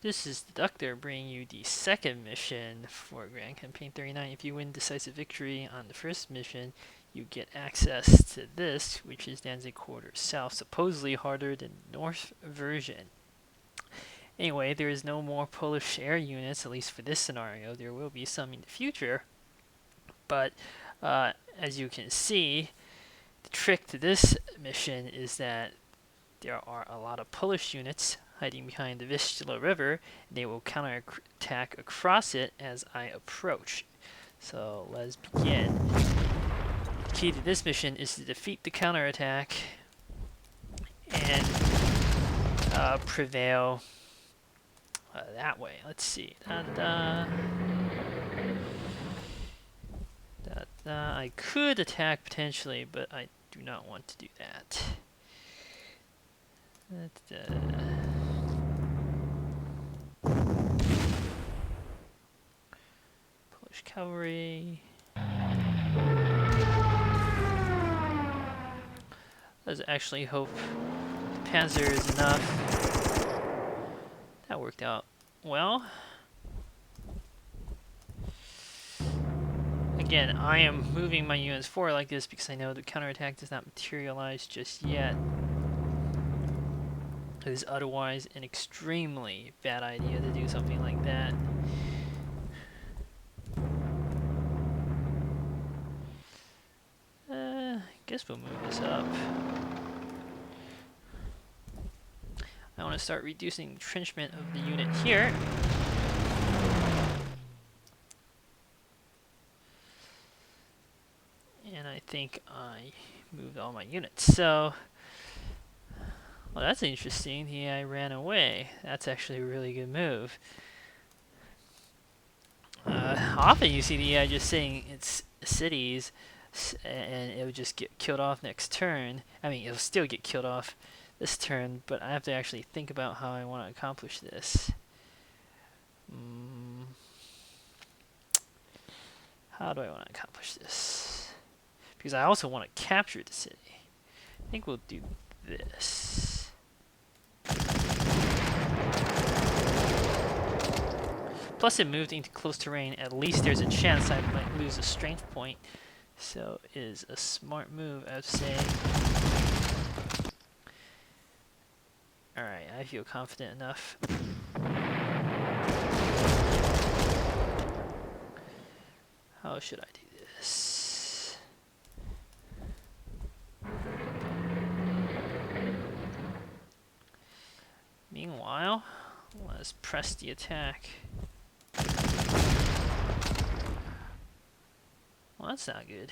This is Deducter bringing you the second mission for Grand Campaign 39. If you win decisive victory on the first mission, you get access to this, which is Danzig Quarter South, supposedly harder than North version. Anyway, there is no more Polish air units, at least for this scenario. There will be some in the future, but as you can see, the trick to this mission is that there are a lot of Polish units hiding behind the Vistula River. They will counterattack across it as I approach. So let's begin. The key to this mission is to defeat the counterattack and prevail that way. Let's see. I could attack potentially, but I do not want to do that. Polish cavalry. Let's actually hope the Panzer is enough. That worked out well. Again, I am moving my units forward like this because I know the counterattack does not materialize just yet. It is otherwise an extremely bad idea to do something like that. I guess we'll move this up. I want to start reducing entrenchment of the unit here. And I think I moved all my units. So, well, that's interesting. The AI ran away. That's actually a really good move. Often you see the AI just saying it's cities, and it would just get killed off next turn. I mean, it'll still get killed off this turn, but I have to actually think about how I want to accomplish this. How do I want to accomplish this? Because I also want to capture the city. I think we'll do this. Plus it moved into close terrain. At least there's a chance I might lose a strength point. So it is a smart move, I would say. Alright, I feel confident enough. How should I do this? Meanwhile, let's press the attack. Well, that's not good.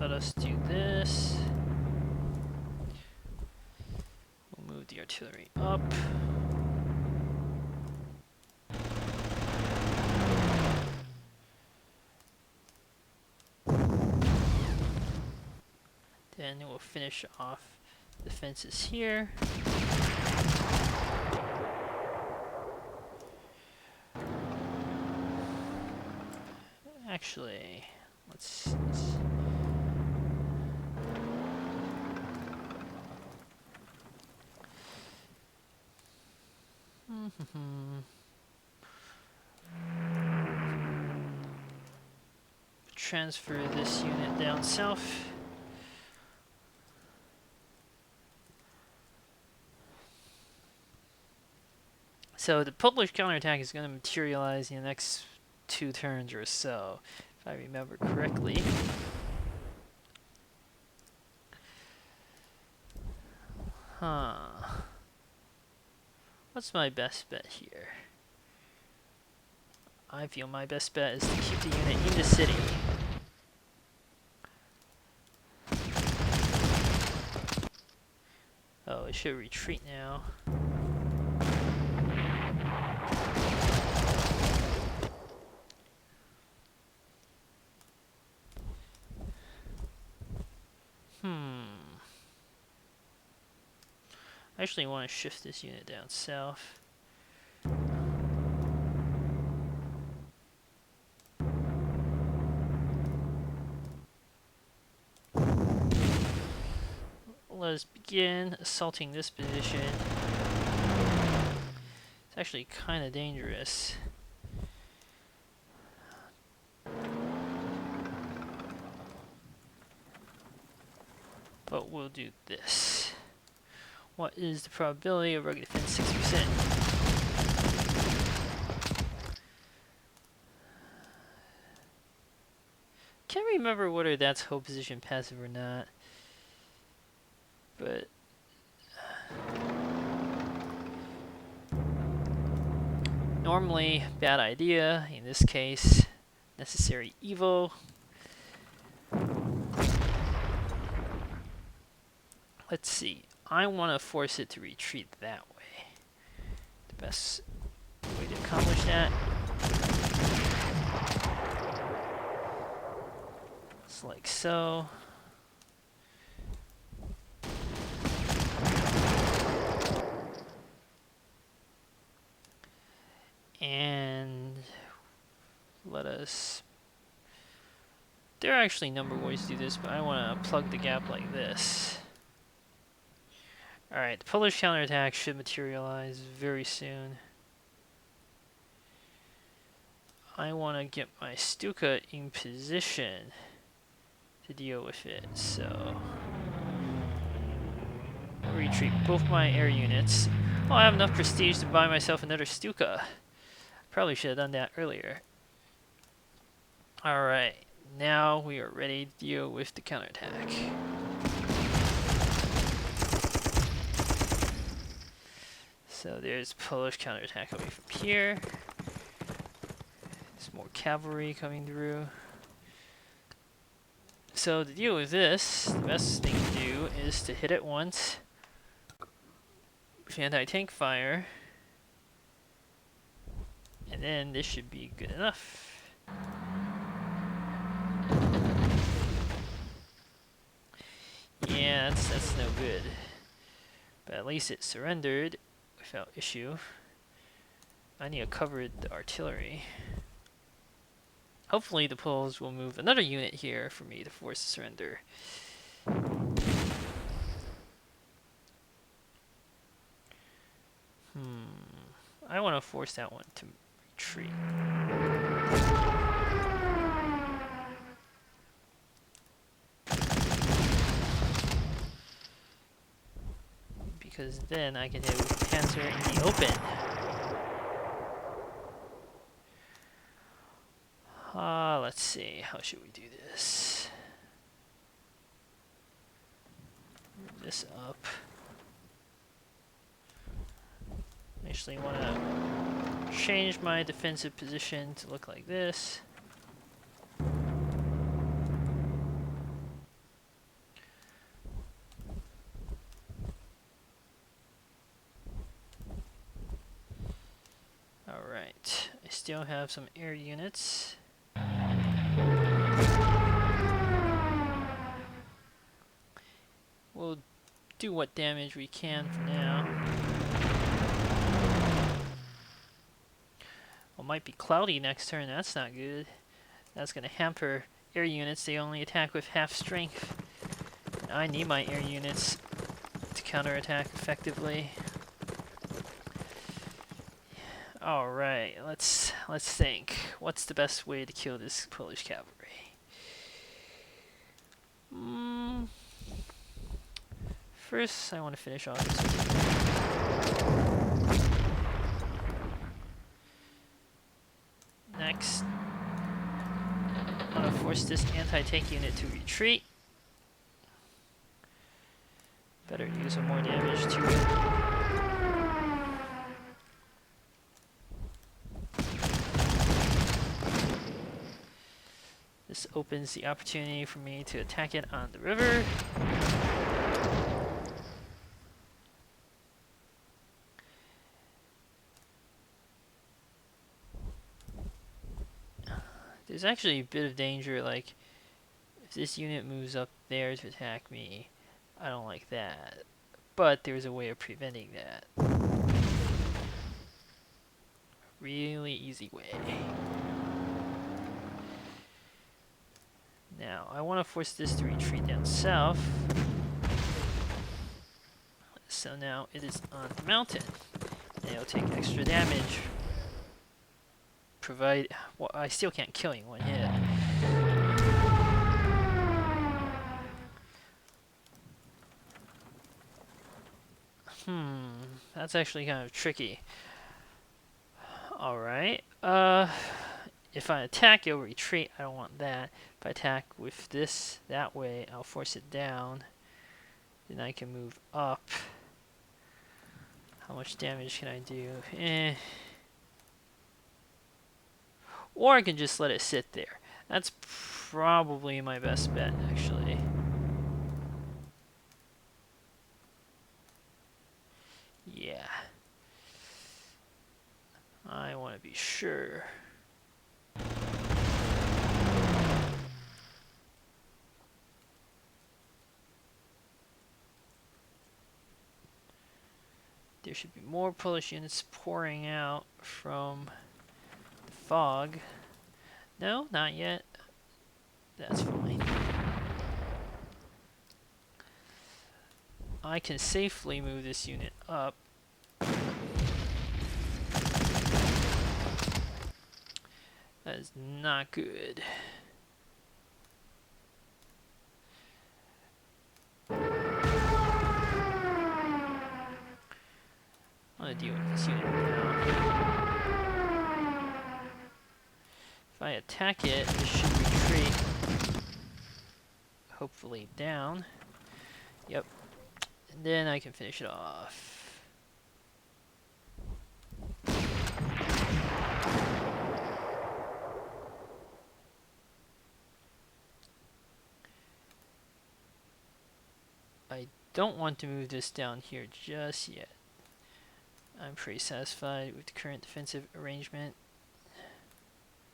Let us do this. We'll move the artillery up. Then we'll finish off the fences here. Actually, let's transfer this unit down south. So the Polish counterattack is going to materialize in the next 2 turns or so, if I remember correctly. What's my best bet here? I feel my best bet is to keep the unit in the city. Oh, it should retreat now. I actually want to shift this unit down south. let us begin assaulting this position. It's actually kind of dangerous. But we'll do this. What is the probability of rugged defense? 6%. Can't remember whether that's hold position passive or not. But normally bad idea. In this case, necessary evil. Let's see. I want to force it to retreat that way. The best way to accomplish that. It's like so. And let us... There are actually a number of ways to do this, but I want to plug the gap like this. Alright, the Polish counterattack should materialize very soon. I want to get my Stuka in position to deal with it, so... retreat both my air units. Oh, I have enough prestige to buy myself another Stuka. Probably should have done that earlier. Alright, now we are ready to deal with the counterattack. So there's Polish counterattack coming from here. There's more cavalry coming through. So to deal with this, the best thing to do is to hit it once with anti-tank fire. And then this should be good enough. Yeah, that's no good. But at least it surrendered without issue. I need to cover the artillery. Hopefully the Poles will move another unit here for me to force a surrender. I want to force that one to retreat. Because then I can hit with Panzer in the open. Let's see, how should we do this? Move this up. Actually want to change my defensive position to look like this. Alright, I still have some air units. We'll do what damage we can for now. Well, it might be cloudy next turn, that's not good. That's going to hamper air units, they only attack with half strength. I need my air units to counterattack effectively. Alright, let's think. What's the best way to kill this Polish cavalry? First, I want to finish off this one. Next, I want to force this anti-tank unit to retreat. Better do some more damage to it. This opens the opportunity for me to attack it on the river. There's actually a bit of danger, like, if this unit moves up there to attack me, I don't like that. But there's a way of preventing that. Really easy way. Now, I want to force this to retreat down south. So now it is on the mountain. And it'll take extra damage. Well, I still can't kill you in one hit. That's actually kind of tricky. Alright, if I attack, it'll retreat. I don't want that. If I attack with this that way, I'll force it down. Then I can move up. How much damage can I do? Or I can just let it sit there. That's probably my best bet, actually. Yeah. I want to be sure. There should be more Polish units pouring out from the fog. No, not yet. That's fine. I can safely move this unit up. That is not good. I'm gonna deal with this unit now. If I attack it, it should retreat. Hopefully down. Yep. And then I can finish it off. I don't want to move this down here just yet. I'm pretty satisfied with the current defensive arrangement.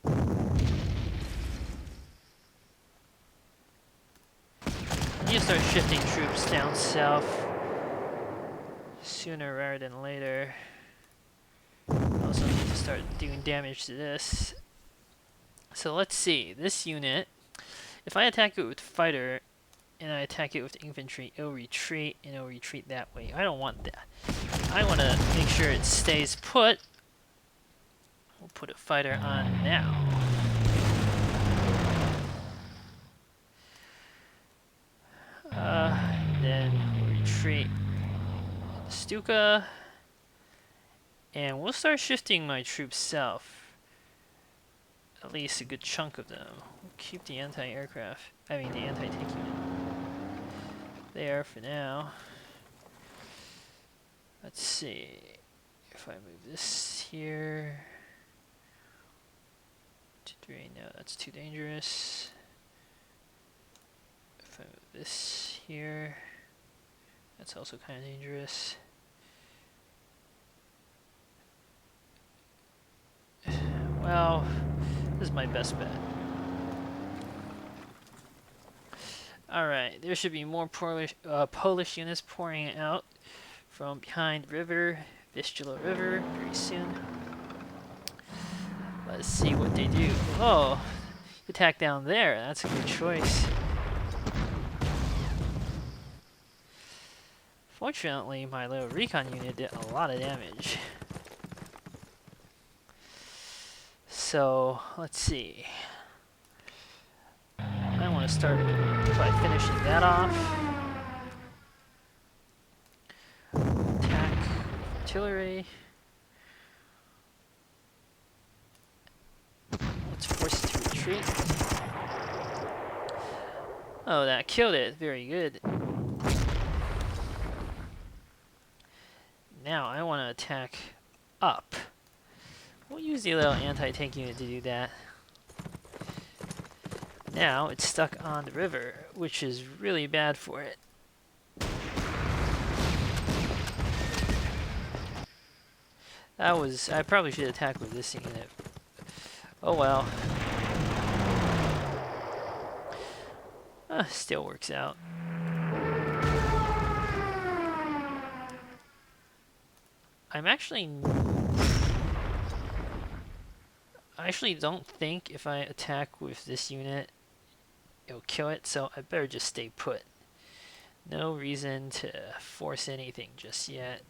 I need to start shifting troops down south sooner rather than later. I also need to start doing damage to this. So let's see, this unit, if I attack it with fighter and I attack it with infantry, it'll retreat and it'll retreat that way. I don't want that. I want to make sure it stays put. We'll put a fighter on now. Then we'll retreat Stuka. And we'll start shifting my troops south. At least a good chunk of them. We'll keep the anti-aircraft, the anti-tank unit there for now. Let's see. If I move this here. 2, 3, no, that's too dangerous. If I move this here, that's also kind of dangerous. Well, this is my best bet. Alright, there should be more Polish units pouring out from behind the river, Vistula River, very soon. Let's see what they do. Oh, attack down there. That's a good choice. Fortunately, my little recon unit did a lot of damage. So, let's see. I want to start by finishing that off. Attack artillery. Let's force it to retreat. Oh, that killed it. Very good. Now I want to attack up. We'll use the little anti-tank unit to do that. Now it's stuck on the river, which is really bad for it. I probably should attack with this unit. Oh well. Still works out. I actually don't think if I attack with this unit, it'll kill it, so I better just stay put. No reason to force anything just yet.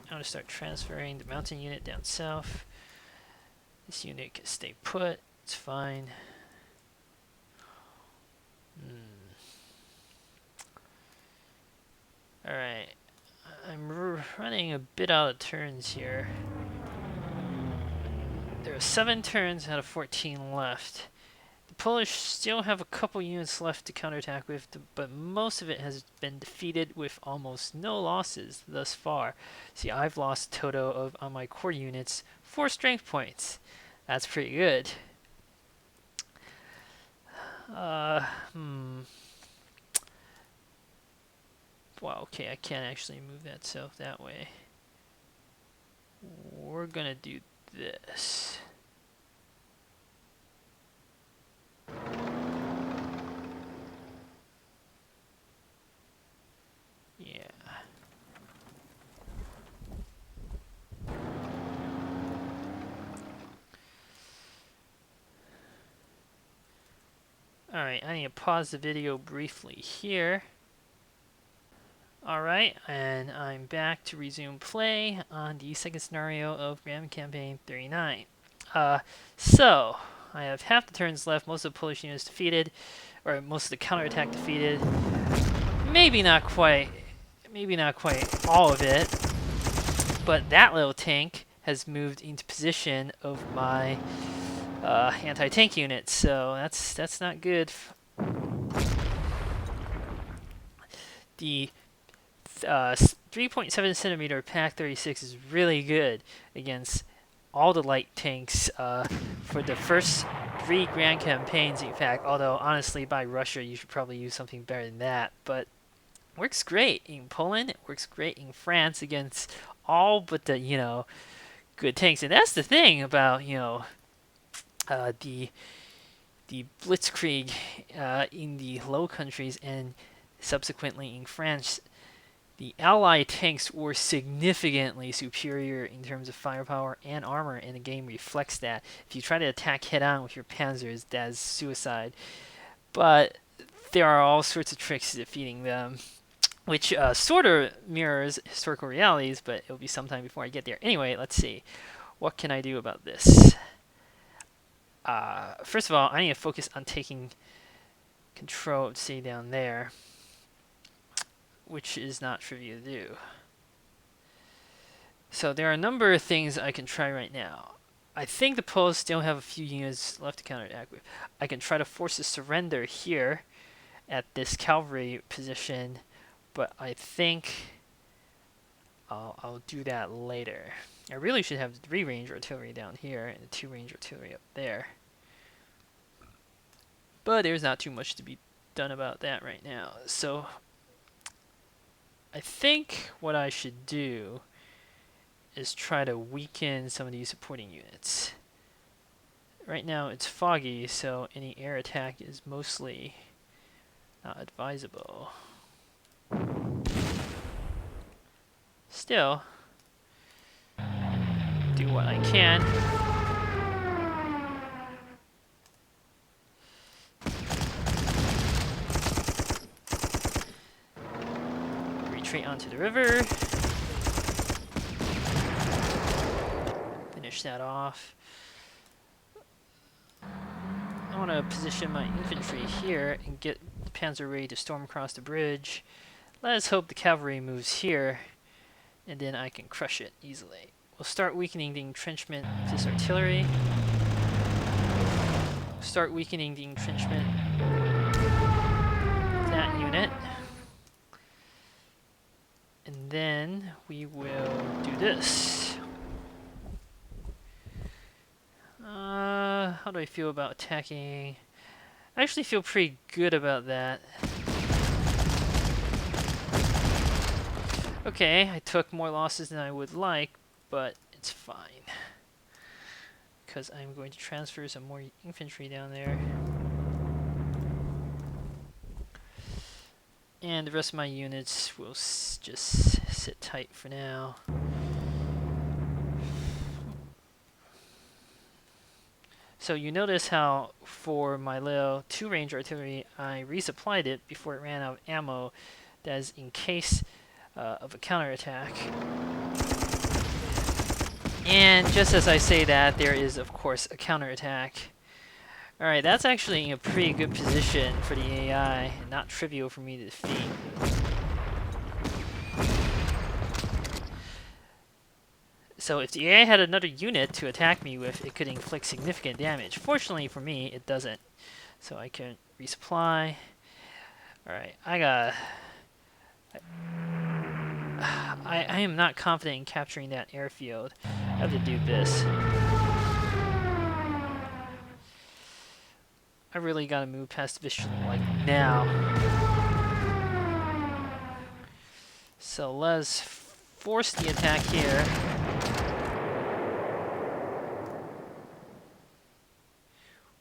I'm going to start transferring the mountain unit down south. This unit can stay put. It's fine. Alright. I'm running a bit out of turns here. There are 7 turns out of 14 left. The Polish still have a couple units left to counterattack with, but most of it has been defeated with almost no losses thus far. See, I've lost a total of, on my core units, 4 strength points. That's pretty good. Well, okay, I can't actually move that south that way. We're gonna do this. Yeah. Alright, I need to pause the video briefly here. Alright, and I'm back to resume play on the second scenario of Grand Campaign 39. So, I have half the turns left, most of the Polish units defeated, or most of the counterattack defeated. Maybe not quite all of it, but that little tank has moved into position of my anti-tank units, so that's not good. The 3.7 centimeter Pak 36 is really good against all the light tanks for the first 3 grand campaigns, in fact, although honestly by Russia you should probably use something better than that, but works great in Poland, it works great in France against all but the, good tanks. And that's the thing about, the Blitzkrieg in the Low Countries and subsequently in France. The Allied tanks were significantly superior in terms of firepower and armor, and the game reflects that. If you try to attack head-on with your Panzers, that is suicide. But there are all sorts of tricks to defeating them, which sort of mirrors historical realities, but it'll be sometime before I get there. Anyway, let's see. What can I do about this? First of all, I need to focus on taking control of, say, down there, which is not trivial to do. So there are a number of things I can try right now. I think the Poles still have a few units left to counterattack with. I can try to force a surrender here at this cavalry position, but I think I'll do that later. I really should have 3 range artillery down here and 2 range artillery up there. But there's not too much to be done about that right now. So I think what I should do is try to weaken some of these supporting units. Right now it's foggy, so any air attack is mostly not advisable. Still, do what I can. Retreat onto the river. Finish that off. I want to position my infantry here and get the Panzer ready to storm across the bridge. Let's hope the cavalry moves here, and then I can crush it easily. We'll start weakening the entrenchment of this artillery. Start weakening the entrenchment of that unit. And then we will do this. How do I feel about attacking? I actually feel pretty good about that. Okay, I took more losses than I would like, but it's fine. Because I'm going to transfer some more infantry down there. And the rest of my units will just sit tight for now. So you notice how for my little 2 range artillery, I resupplied it before it ran out of ammo. That is in case of a counterattack. And just as I say that, there is, of course, a counterattack. Alright, that's actually a pretty good position for the AI, and not trivial for me to defeat. So if the AI had another unit to attack me with, it could inflict significant damage. Fortunately for me, it doesn't. So I can resupply. Alright, I am not confident in capturing that airfield. I have to do this. I really gotta move past this like now. So let's force the attack here.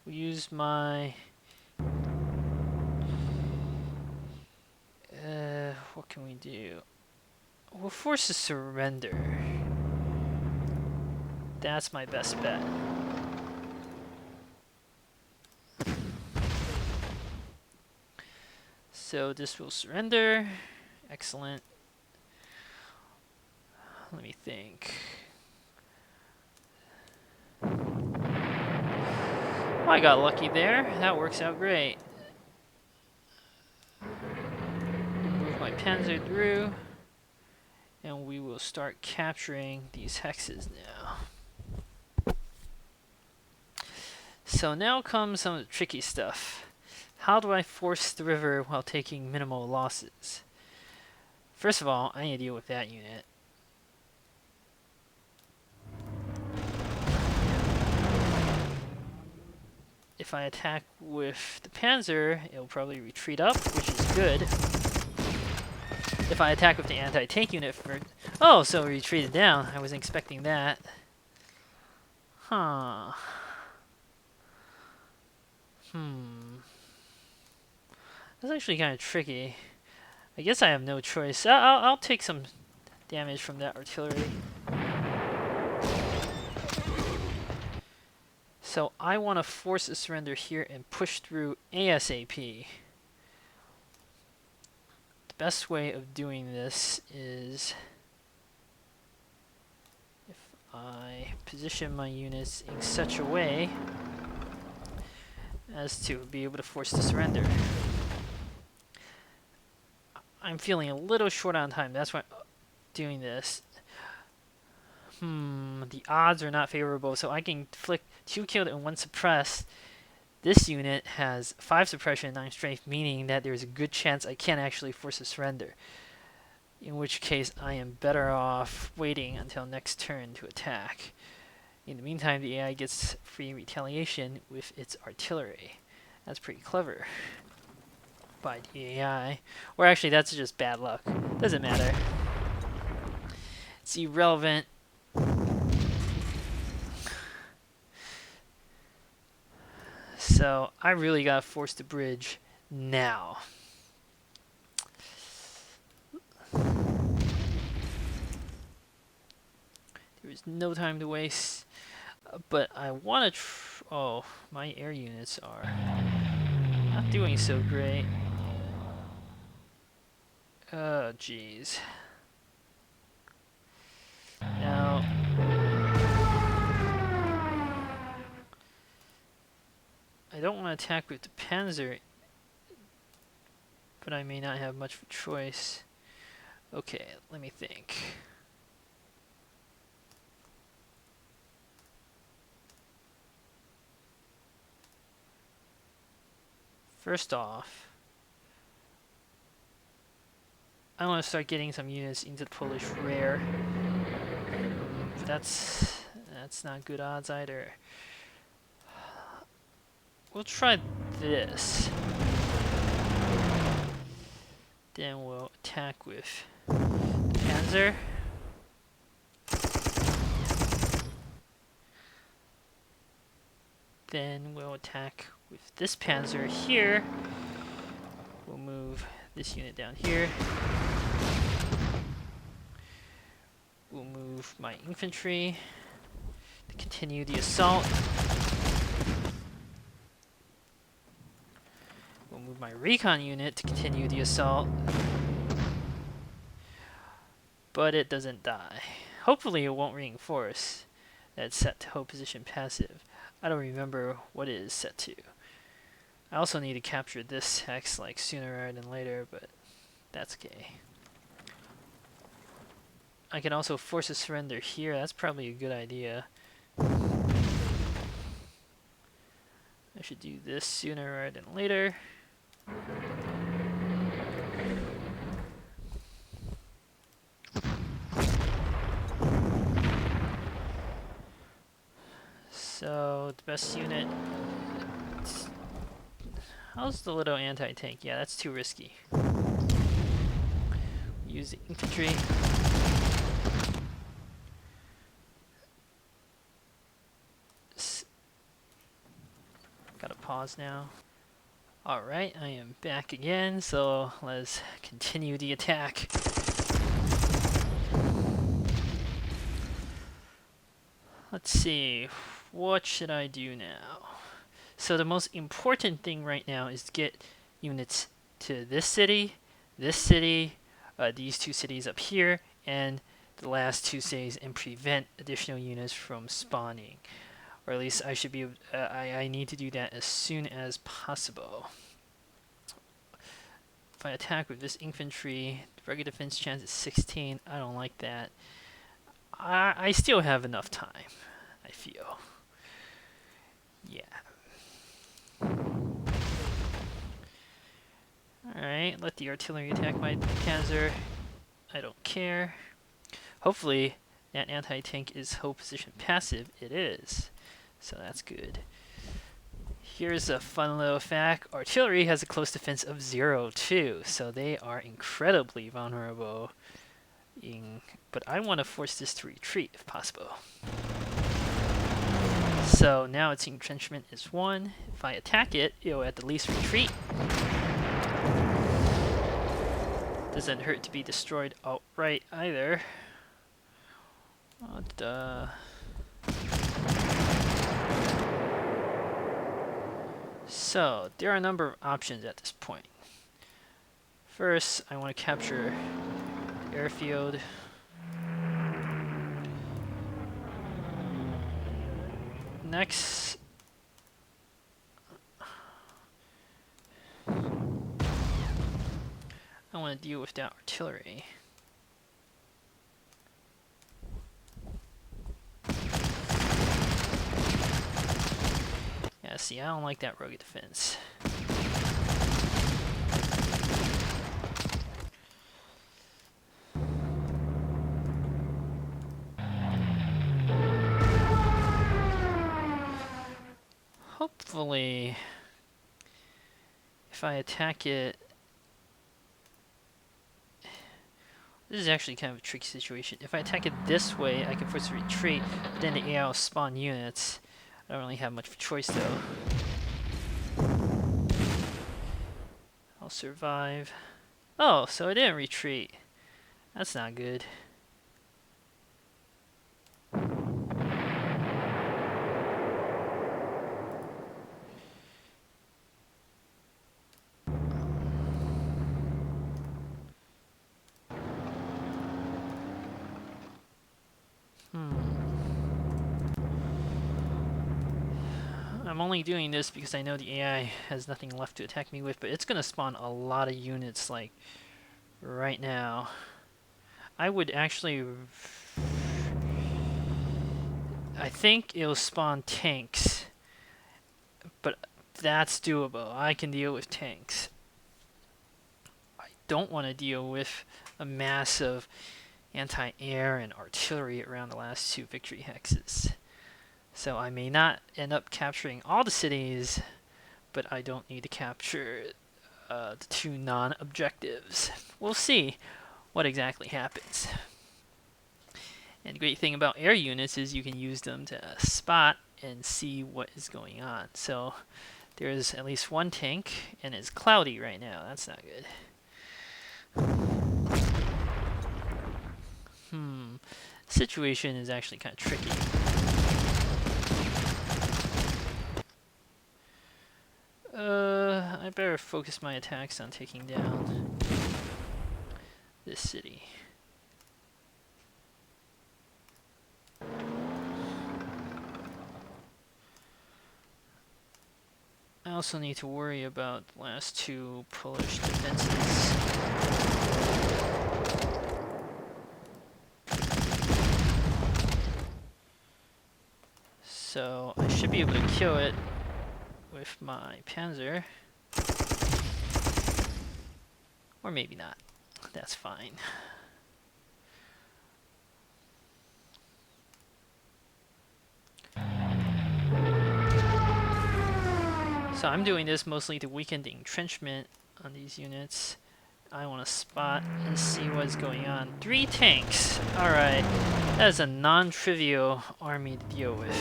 We'll use my what can we do? We'll force a surrender. That's my best bet. So this will surrender. Excellent. Let me think. Well, I got lucky there. That works out great. Move my Panzer through. And we will start capturing these hexes now. So now comes some of the tricky stuff. How do I force the river while taking minimal losses? First of all, I need to deal with that unit. If I attack with the Panzer, it'll probably retreat up, which is good. If I attack with the anti-tank unit for... Oh, so it retreated down. I wasn't expecting that. Huh. That's actually kind of tricky. I guess I have no choice. I'll take some damage from that artillery. So I want to force a surrender here and push through ASAP. The best way of doing this is if I position my units in such a way as to be able to force the surrender. I'm feeling a little short on time. That's why I'm doing this. The odds are not favorable, so I can inflict 2 killed and 1 suppressed. This unit has 5 suppression and 9 strength, meaning that there's a good chance I can't actually force a surrender. In which case, I am better off waiting until next turn to attack. In the meantime, the AI gets free retaliation with its artillery. That's pretty clever by the AI. Or actually, that's just bad luck. Doesn't matter. It's irrelevant. So I really gotta force the bridge now. There is no time to waste. But I want to. Oh, my air units are not doing so great. Oh, jeez. Now. I don't want to attack with the Panzer, but I may not have much of a choice. Okay, let me think. First off, I want to start getting some units into the Polish rear. But that's not good odds either. We'll try this. Then we'll attack with the Panzer. Then we'll attack with this Panzer here. We'll move this unit down here. We'll move my infantry to continue the assault. We'll move my recon unit to continue the assault. but it doesn't die. Hopefully it won't reinforce. That's set to hold position passive. I don't remember what it is set to. I also need to capture this hex like sooner rather than later, but that's okay. I can also force a surrender here. That's probably a good idea. I should do this sooner rather than later. So, the best unit... How's the little anti-tank? Yeah, that's too risky. Use the infantry. Gotta pause now. Alright, I am back again, so let's continue the attack. Let's see, what should I do now? So the most important thing right now is to get units to this city, these two cities up here, and the last two cities, and prevent additional units from spawning. Or at least I should be. I need to do that as soon as possible. If I attack with this infantry, the rugged defense chance is 16. I don't like that. I still have enough time, I feel. Yeah. Alright, let the artillery attack my Panzer. I don't care. Hopefully, that anti-tank is hold position passive. It is. So that's good. Here's a fun little fact. Artillery has a close defense of 0 too, so they are incredibly vulnerable. But I want to force this to retreat if possible. So now its entrenchment is 1. If I attack it, it'll at the least retreat. Doesn't hurt to be destroyed outright either. So, there are a number of options at this point. First, I want to capture the airfield. Next, I want to deal with that artillery. Yeah, see, I don't like that rugged defense. Hopefully, if I attack it... This is actually kind of a tricky situation. If I attack it this way, I can force a retreat, but then the AI will spawn units. I don't really have much of a choice though. I'll survive. Oh, so it didn't retreat. That's not good. I'm only doing this because I know the AI has nothing left to attack me with, but it's gonna spawn a lot of units like right now. I would actually... I think it'll spawn tanks, but that's doable. I can deal with tanks. I don't want to deal with a mass of anti-air and artillery around the last two victory hexes. So I may not end up capturing all the cities, but I don't need to capture the two non-objectives. We'll see what exactly happens. And the great thing about air units is you can use them to spot and see what is going on. So there's at least one tank, and it's cloudy right now. That's not good. Situation is actually kind of tricky. I better focus my attacks on taking down this city. also need to worry about the last two Polish defenses. So I should be able to kill it with my Panzer. Or maybe not. That's fine. So I'm doing this mostly to weaken the entrenchment on these units. I want to spot and see what's going on. 3 tanks! Alright, that is a non-trivial army to deal with.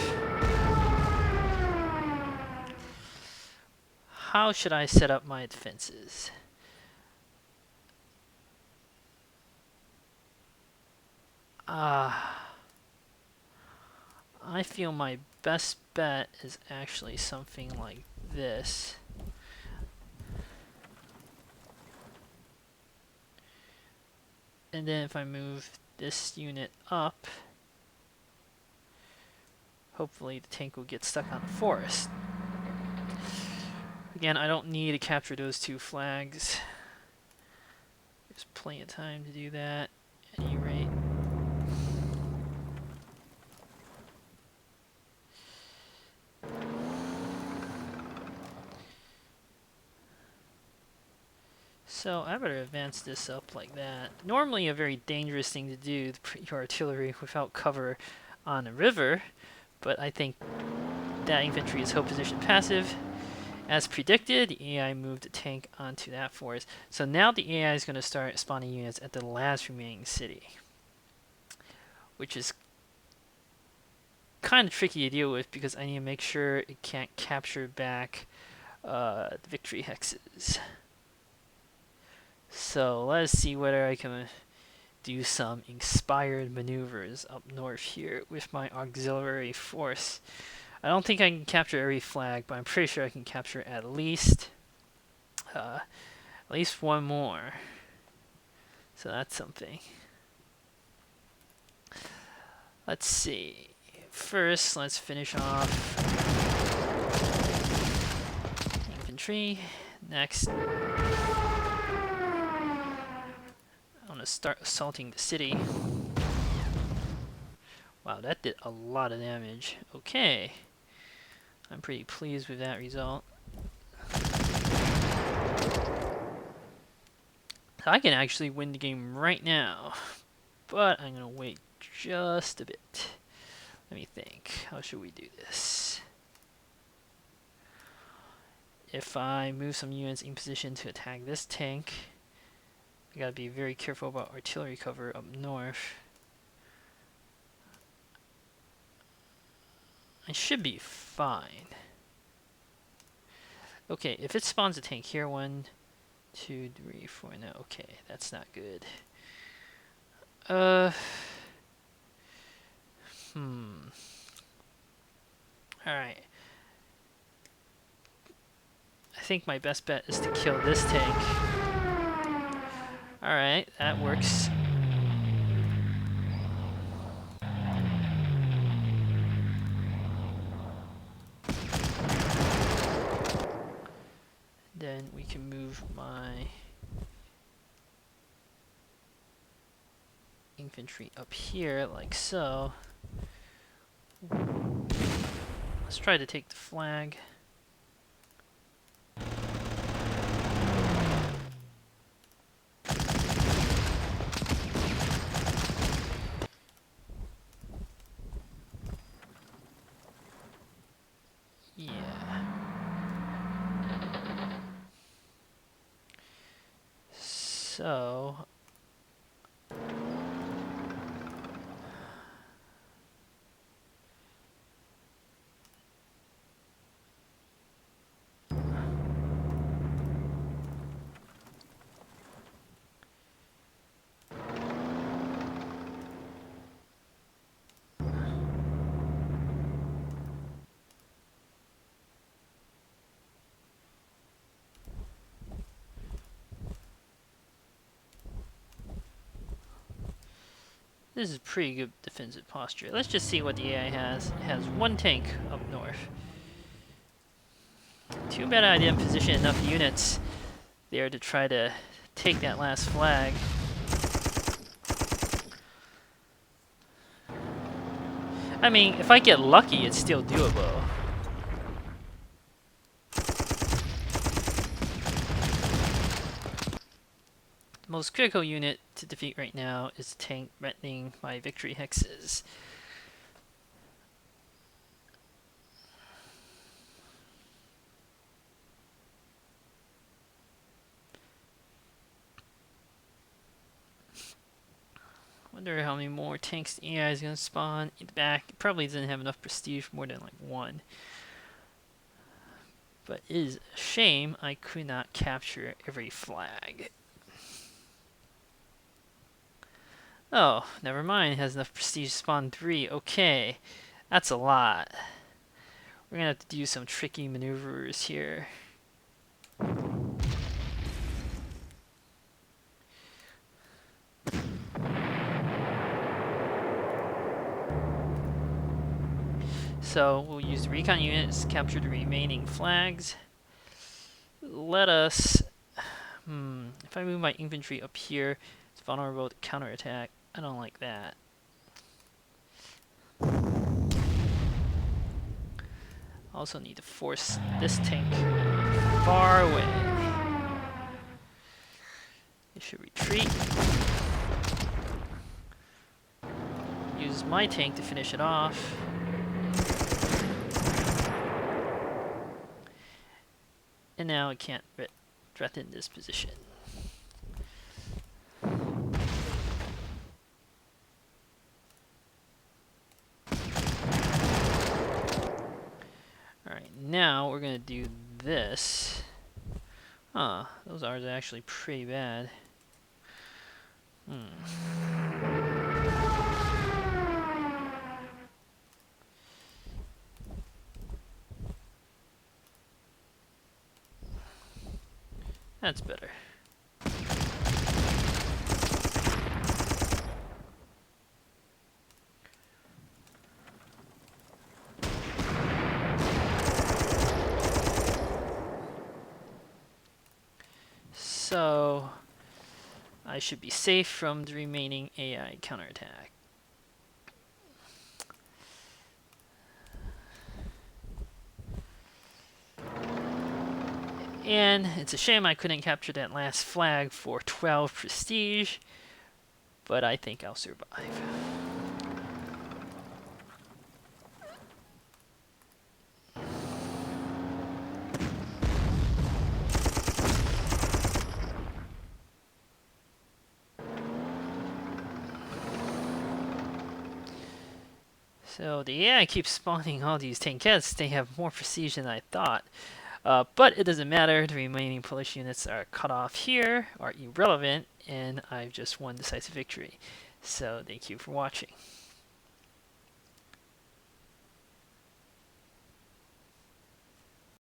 How should I set up my defenses? I feel my best bet is actually something like this. And then if I move this unit up, hopefully the tank will get stuck on the forest. Again, I don't need to capture those 2 flags. There's plenty of time to do that at any rate. So I better advance this up like that. Normally a very dangerous thing to do to put your artillery without cover on a river, but I think that infantry is hold position passive. As predicted, the AI moved the tank onto that forest. So now the AI is going to start spawning units at the last remaining city, which is kind of tricky to deal with because I need to make sure it can't capture back the victory hexes. So let's see whether I can do some inspired maneuvers up north here with my auxiliary force. I don't think I can capture every flag, but I'm pretty sure I can capture at least 1 more. So that's something. Let's see. First, let's finish off infantry. Next, I'm gonna start assaulting the city. Wow, that did a lot of damage. Okay. I'm pretty pleased with that result. I can actually win the game right now, but I'm gonna wait just a bit. Let me think. How should we do this? If I move some units in position to attack this tank, I gotta be very careful about artillery cover up north. I should be fine. Okay, if it spawns a tank here, 1, 2, 3, 4, no, okay, that's not good. Alright. I think my best bet is to kill this tank. Alright, that works. Then we can move my infantry up here, like so. Let's try to take the flag. Yeah. So this is pretty good defensive posture. Let's just see what the AI has. It has 1 tank up north. Too bad I didn't position enough units there to try to take that last flag. I mean, if I get lucky, it's still doable. The most critical unit to defeat right now is the tank threatening my victory hexes. Wonder how many more tanks the AI is going to spawn in the back. It probably doesn't have enough prestige for more than like one. But it is a shame I could not capture every flag. Oh, never mind. It has enough prestige to spawn 3. Okay, that's a lot. We're going to have to do some tricky maneuvers here. So we'll use the recon units to capture the remaining flags. Let us... if I move my infantry up here, it's vulnerable to counterattack. I don't like that. Also need to force this tank far away. It should retreat. Use my tank to finish it off. And now it can't threaten this position. Alright, now we're gonna do this. Huh, those are actually pretty bad. That's better. So I should be safe from the remaining AI counterattack. And it's a shame I couldn't capture that last flag for 12 prestige, but I think I'll survive. So the AI keeps spawning all these tankettes. They have more prestige than I thought. But it doesn't matter. The remaining Polish units are cut off here, are irrelevant, and I've just won decisive victory. So thank you for watching.